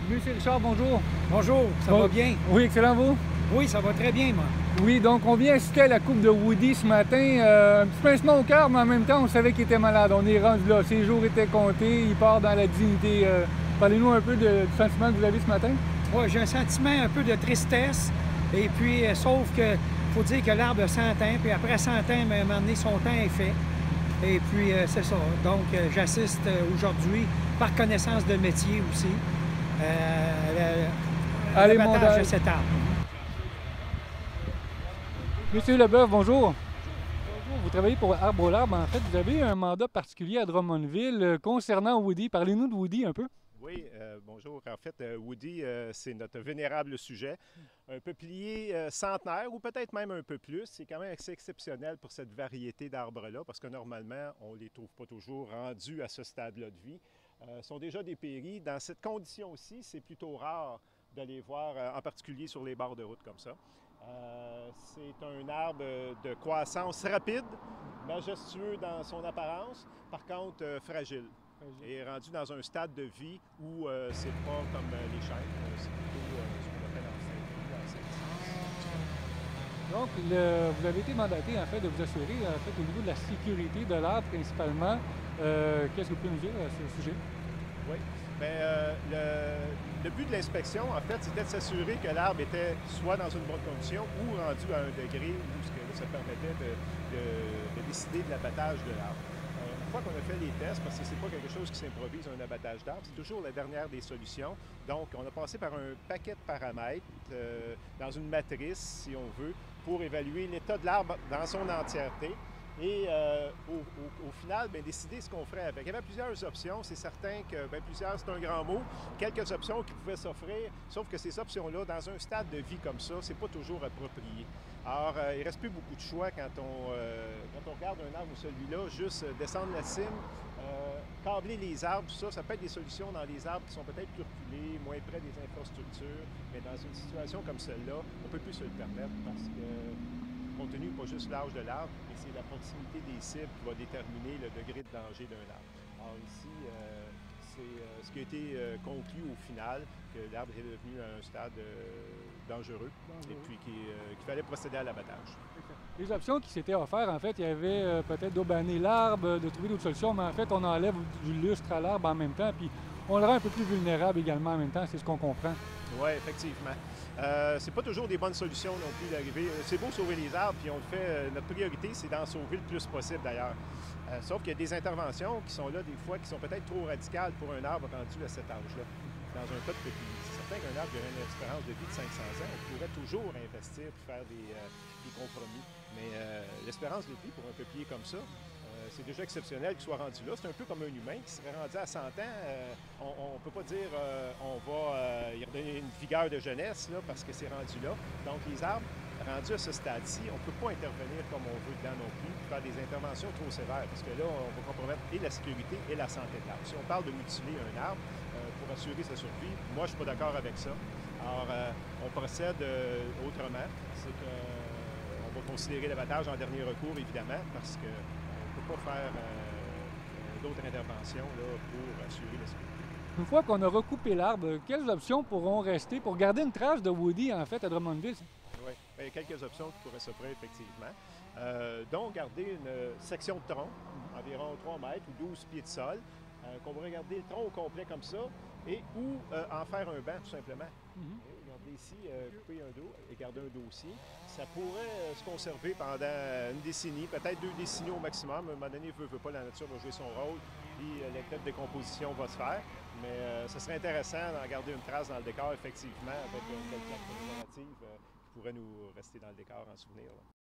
Monsieur Richard, bonjour. Bonjour, ça va bien? Oui, excellent, vous? Oui, ça va très bien, moi. Oui, donc on vient assister à la Coupe de Woody ce matin. Un petit pincement au cœur, mais en même temps, on savait qu'il était malade. On est rendu là. Ses jours étaient comptés. Il part dans la dignité. Parlez-nous un peu du sentiment que vous avez ce matin. Oui, j'ai un sentiment un peu de tristesse. Et puis, sauf que faut dire que l'arbre a 100 ans. Puis après 100 ans, à un moment donné, son temps est fait. Et puis, c'est ça. Donc, j'assiste aujourd'hui, par connaissance de métier aussi, à l'abattage de cet arbre. Monsieur Leboeuf, bonjour. Bonjour, vous travaillez pour Arbre au Larbre. En fait, vous avez un mandat particulier à Drummondville concernant Woody. Parlez-nous de Woody un peu. Oui, bonjour. En fait, Woody, c'est notre vénérable sujet. Un peuplier centenaire ou peut-être même un peu plus. C'est quand même assez exceptionnel pour cette variété d'arbres-là parce que normalement, on ne les trouve pas toujours rendus à ce stade-là de vie. Ils sont déjà dépéris. Dans cette condition aussi, c'est plutôt rare de les voir, en particulier sur les bords de route comme ça. C'est un arbre de croissance rapide, majestueux dans son apparence, par contre fragile. Et rendu dans un stade de vie où c'est pas comme les chênes, c'est plutôt ce qu'on appelle en Donc, vous avez été mandaté en fait de vous assurer en fait, au niveau de la sécurité de l'arbre principalement. Qu'est-ce que vous pouvez nous dire à ce sujet? Oui. Bien, le but de l'inspection, en fait, c'était de s'assurer que l'arbre était soit dans une bonne condition ou rendu à un degré où ça permettait de décider de l'abattage de l'arbre. Une fois qu'on a fait les tests, parce que c'est pas quelque chose qui s'improvise, un abattage d'arbre, c'est toujours la dernière des solutions. Donc, on a passé par un paquet de paramètres dans une matrice, si on veut, pour évaluer l'état de l'arbre dans son entièreté. Et au final, bien, décider ce qu'on ferait avec. Il y avait plusieurs options. C'est certain que, bien, plusieurs, c'est un grand mot. Quelques options qui pouvaient s'offrir, sauf que ces options-là, dans un stade de vie comme ça, c'est pas toujours approprié. Alors, il ne reste plus beaucoup de choix quand on regarde un arbre ou celui-là, juste descendre la cime, câbler les arbres, tout ça, ça peut être des solutions dans les arbres qui sont peut-être plus reculés, moins près des infrastructures, mais dans une situation comme celle-là, on ne peut plus se le permettre parce que compte tenu pas juste l'âge de l'arbre, mais c'est la proximité des cibles qui va déterminer le degré de danger d'un arbre. Alors ici, c'est ce qui a été conclu au final, que l'arbre est devenu à un stade dangereux et puis qu'il fallait procéder à l'abattage. Les options qui s'étaient offertes, en fait, il y avait peut-être d'aubaner l'arbre, de trouver d'autres solutions, mais en fait, on enlève du lustre à l'arbre en même temps, puis on le rend un peu plus vulnérable également en même temps, c'est ce qu'on comprend. Oui, effectivement. C'est pas toujours des bonnes solutions non plus d'arriver. C'est beau sauver les arbres, puis on le fait. Notre priorité, c'est d'en sauver le plus possible d'ailleurs. Sauf qu'il y a des interventions qui sont là des fois qui sont peut-être trop radicales pour un arbre rendu à cet âge-là. Dans un cas de peuplier. C'est certain qu'un arbre qui aurait une espérance de vie de 500 ans, on pourrait toujours investir pour faire des compromis. Mais l'espérance de vie pour un peuplier comme ça, c'est déjà exceptionnel qu'il soit rendu là. C'est un peu comme un humain qui serait rendu à 100 ans. On ne peut pas dire on va y redonner une vigueur de jeunesse là, parce que c'est rendu là. Donc les arbres, rendus à ce stade-ci, on ne peut pas intervenir comme on veut dedans non plus, faire des interventions trop sévères, parce que là, on va compromettre et la sécurité et la santé de l'arbre. Si on parle de mutiler un arbre pour assurer sa survie, moi, je ne suis pas d'accord avec ça. Alors, on procède autrement. C'est qu'on va considérer l'abattage en dernier recours, évidemment, parce que pas faire d'autres interventions là, pour assurer la sécurité. Une fois qu'on a recoupé l'arbre, quelles options pourront rester pour garder une trace de Woody, en fait, à Drummondville? Oui, il y a quelques options qui pourraient s'offrir, effectivement. Donc, garder une section de tronc, environ 3 mètres ou 12 pieds de sol, qu'on pourrait garder le tronc au complet comme ça, et ou en faire un banc, tout simplement. Regardez ici, couper un dos et garder un dossier. Ça pourrait se conserver pendant une décennie, peut-être 2 décennies au maximum. À un moment donné, veut pas, la nature va jouer son rôle, puis l'état de décomposition va se faire. Mais ce serait intéressant d'en garder une trace dans le décor, effectivement, avec une belle plaque commémorative qui pourrait nous rester dans le décor en souvenir. Là.